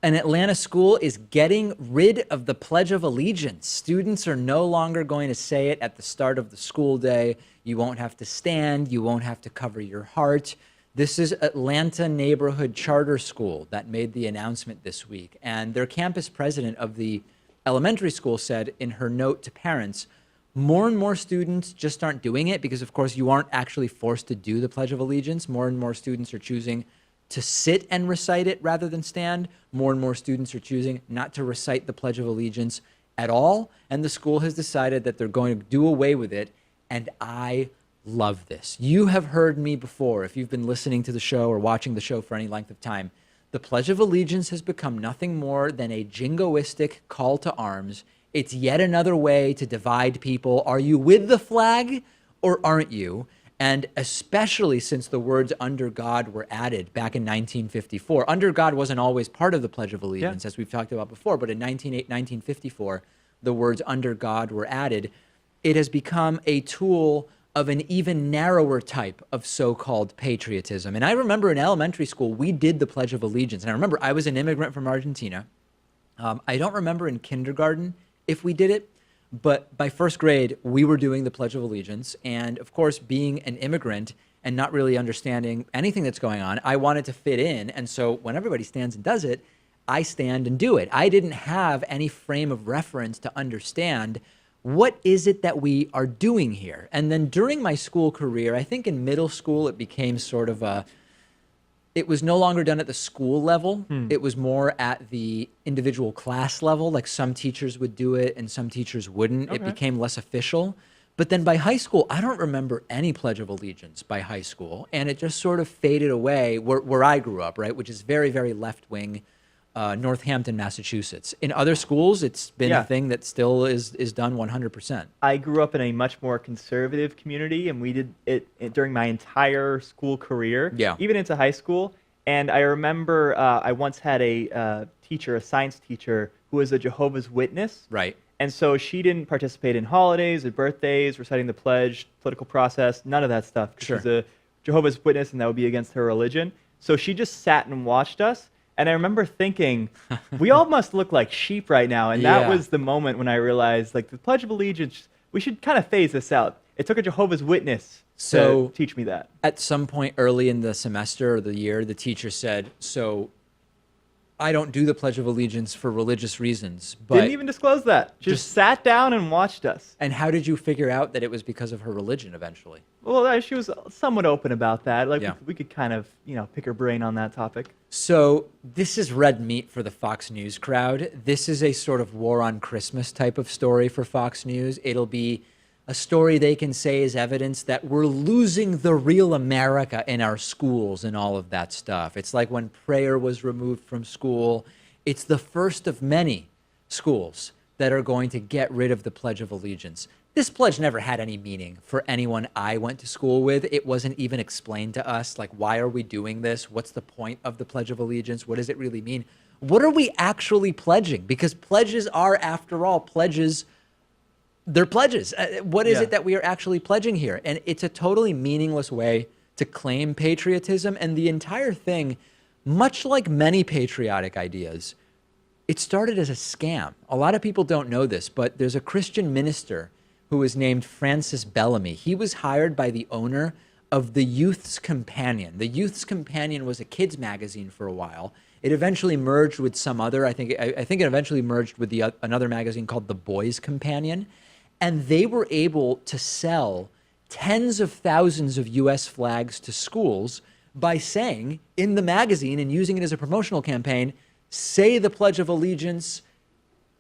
An Atlanta school is getting rid of the Pledge of Allegiance. Students are no longer going to say it at the start of the school day. You won't have to stand. You won't have to cover your heart. This is Atlanta Neighborhood Charter School that made the announcement this week. And their campus president of the elementary school said in her note to parents, more and more students just aren't doing it because, of course, you aren't actually forced to do the Pledge of Allegiance. More and more students are choosing to sit and recite it rather than stand. More and more students are choosing not to recite the Pledge of Allegiance at all. And the school has decided that they're going to do away with it. And I love this. You have heard me before, if you've been listening to the show or watching the show for any length of time. The Pledge of Allegiance has become nothing more than a jingoistic call to arms. It's yet another way to divide people. Are you with the flag or aren't you? And especially since the words "under God" were added back in 1954. Under God wasn't always part of the Pledge of Allegiance, as we've talked about before, but in 1954, the words "under God" were added. It has become a tool of an even narrower type of so-called patriotism. And I remember in elementary school, we did the Pledge of Allegiance. And I remember I was an immigrant from Argentina. I don't remember in kindergarten if we did it. But by first grade, we were doing the Pledge of Allegiance. And of course, being an immigrant and not really understanding anything that's going on, I wanted to fit in. And so when everybody stands and does it, I stand and do it. I didn't have any frame of reference to understand what is it that we are doing here. And then during my school career, I think in middle school, it became sort of it was no longer done at the school level. It was more at the individual class level. Like some teachers would do it and some teachers wouldn't. Okay. It became less official. But then by high school, I don't remember any Pledge of Allegiance by high school. And it just sort of faded away where I grew up, right? Which is very, very left-wing, Northampton, Massachusetts. In other schools, it's been a thing that still is done 100%. I grew up in a much more conservative community, and we did it during my entire school career, even into high school. And I remember I once had a teacher, a science teacher, who was a Jehovah's Witness. Right. And so she didn't participate in holidays or birthdays, reciting the pledge, political process, none of that stuff. Sure. She's a Jehovah's Witness, and that would be against her religion. So she just sat and watched us. And I remember thinking, we all must look like sheep right now. And that was the moment when I realized, like, the Pledge of Allegiance, we should kind of phase this out. It took a Jehovah's Witness to teach me that. At some point early in the semester or the year, the teacher said, so I don't do the Pledge of Allegiance for religious reasons. But didn't even disclose that. Just sat down and watched us. And how did you figure out that it was because of her religion eventually? Well, she was somewhat open about that. Like, we could kind of, pick her brain on that topic. So this is red meat for the Fox News crowd. This is a sort of war on Christmas type of story for Fox News. It'll be a story they can say is evidence that we're losing the real America in our schools and all of that stuff. It's like when prayer was removed from school. It's the first of many schools that are going to get rid of the Pledge of Allegiance. This pledge never had any meaning for anyone I went to school with. It wasn't even explained to us, like, why are we doing this? What's the point of the Pledge of Allegiance? What does it really mean? What are we actually pledging? Because pledges are, after all, pledges. They're pledges. What is it that we are actually pledging here? And it's a totally meaningless way to claim patriotism. And the entire thing, much like many patriotic ideas, it started as a scam. A lot of people don't know this, but there's a Christian minister who was named Francis Bellamy. He was hired by the owner of the Youth's Companion. The Youth's Companion was a kids magazine for a while. It eventually merged with some other. I think it eventually merged with another magazine called The Boys' Companion. And they were able to sell tens of thousands of U.S. flags to schools by saying in the magazine and using it as a promotional campaign, say the Pledge of Allegiance,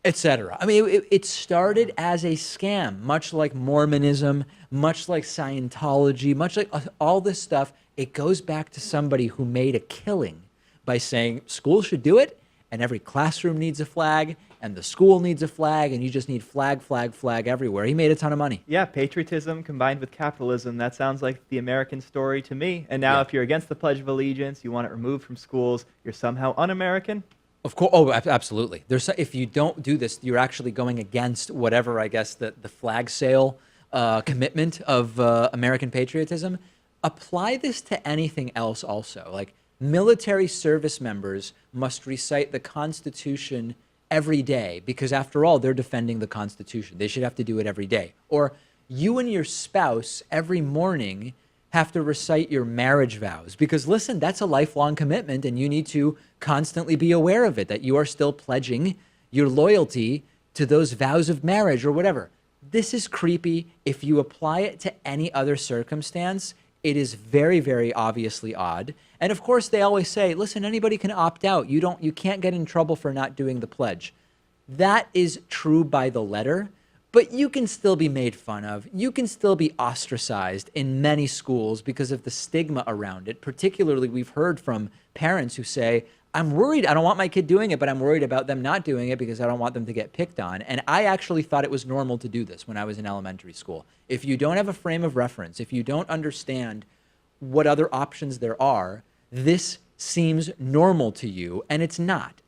etc. I mean, it started as a scam, much like Mormonism, much like Scientology, much like all this stuff. It goes back to somebody who made a killing by saying schools should do it, and every classroom needs a flag, and the school needs a flag, and you just need flag, flag, flag everywhere. He made a ton of money. Yeah, patriotism combined with capitalism, that sounds like the American story to me. And now if you're against the Pledge of Allegiance, you want it removed from schools, you're somehow un-American? Of course. Oh, absolutely. If you don't do this, you're actually going against whatever, I guess, the flag sale commitment of American patriotism. Apply this to anything else also. Like, military service members must recite the Constitution every day because, after all, they're defending the Constitution. They should have to do it every day. Or you and your spouse every morning have to recite your marriage vows because, listen, that's a lifelong commitment and you need to constantly be aware of it, that you are still pledging your loyalty to those vows of marriage or whatever. This is creepy. If you apply it to any other circumstance, it is very, very obviously odd. And of course, they always say, listen, anybody can opt out. You can't get in trouble for not doing the pledge. That is true by the letter, but you can still be made fun of. You can still be ostracized in many schools because of the stigma around it. Particularly, we've heard from parents who say, I'm worried. I don't want my kid doing it, but I'm worried about them not doing it because I don't want them to get picked on. And I actually thought it was normal to do this when I was in elementary school. If you don't have a frame of reference, if you don't understand what other options there are, this seems normal to you, and it's not.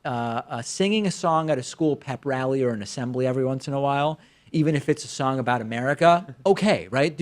Singing a song at a school pep rally or an assembly every once in a while, even if it's a song about America, okay, right?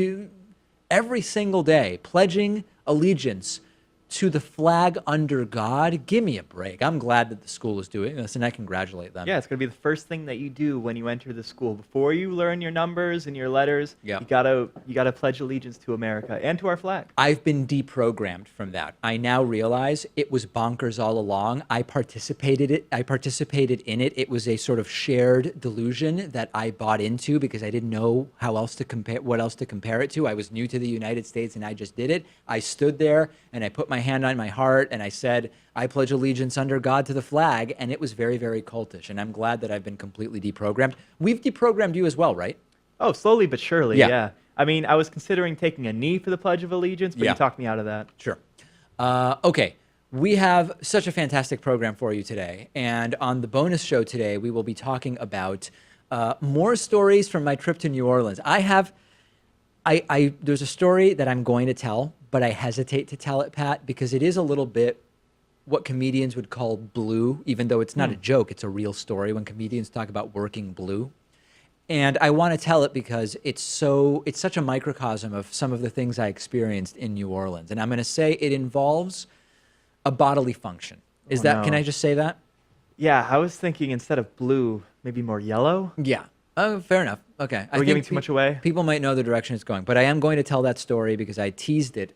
Every single day, pledging allegiance to the flag under God. Give me a break. I'm glad that the school is doing this, and I congratulate them. Yeah, it's going to be the first thing that you do when you enter the school. Before you learn your numbers and your letters, Yeah. you gotta pledge allegiance to America and to our flag. I've been deprogrammed from that. I now realize it was bonkers all along. I participated in it. It was a sort of shared delusion that I bought into because I didn't know what else to compare it to. I was new to the United States and I just did it. I stood there and I put my hand on my heart and I said, I pledge allegiance under God to the flag. And it was very, very cultish. And I'm glad that I've been completely deprogrammed. We've deprogrammed you as well, right? Oh, slowly but surely, Yeah. yeah. I mean, I was considering taking a knee for the Pledge of Allegiance, but Yeah. you talked me out of that. Sure. Okay. We have such a fantastic program for you today. And on the bonus show today, we will be talking about more stories from my trip to New Orleans. There's a story that I'm going to tell, but I hesitate to tell it, Pat, because it is a little bit what comedians would call blue, even though it's not a joke. It's a real story when comedians talk about working blue. And I want to tell it because it's such a microcosm of some of the things I experienced in New Orleans. And I'm going to say it involves a bodily function. Can I just say that? Yeah, I was thinking instead of blue, maybe more yellow. Yeah. Fair enough. Okay. Are we giving too much away? People might know the direction it's going, but I am going to tell that story because I teased it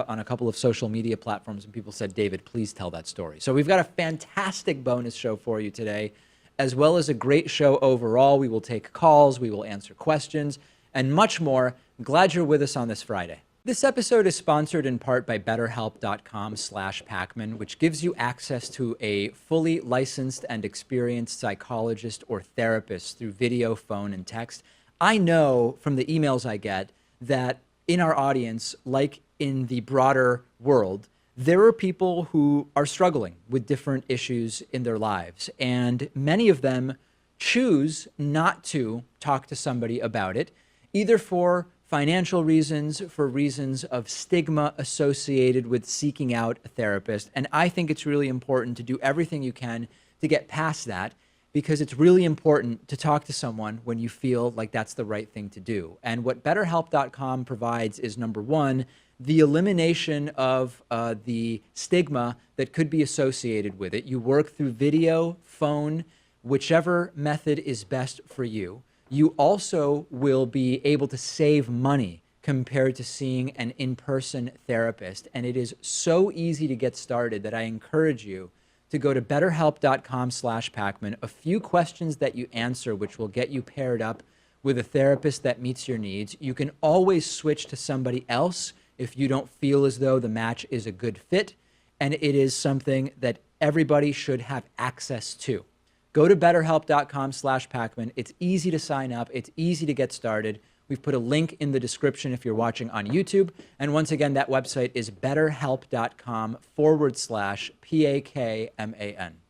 on a couple of social media platforms, and people said, David, please tell that story. So we've got a fantastic bonus show for you today, as well as a great show overall. We will take calls, we will answer questions, and much more. Glad you're with us on this Friday. This episode is sponsored in part by BetterHelp.com/Pacman, which gives you access to a fully licensed and experienced psychologist or therapist through video, phone, and text. I know from the emails I get that in our audience, like in the broader world, there are people who are struggling with different issues in their lives, and many of them choose not to talk to somebody about it, either for financial reasons, for reasons of stigma associated with seeking out a therapist. And I think it's really important to do everything you can to get past that, because it's really important to talk to someone when you feel like that's the right thing to do. And what BetterHelp.com provides is, number one, the elimination of the stigma that could be associated with it. You work through video, phone, whichever method is best for you. You also will be able to save money compared to seeing an in-person therapist. And it is so easy to get started that I encourage you to go to BetterHelp.com/Pacman. A few questions that you answer, which will get you paired up with a therapist that meets your needs. You can always switch to somebody else if you don't feel as though the match is a good fit. And it is something that everybody should have access to. Go to BetterHelp.com/Pacman. It's easy to sign up. It's easy to get started. We've put a link in the description if you're watching on YouTube. And once again, that website is BetterHelp.com/PAKMAN.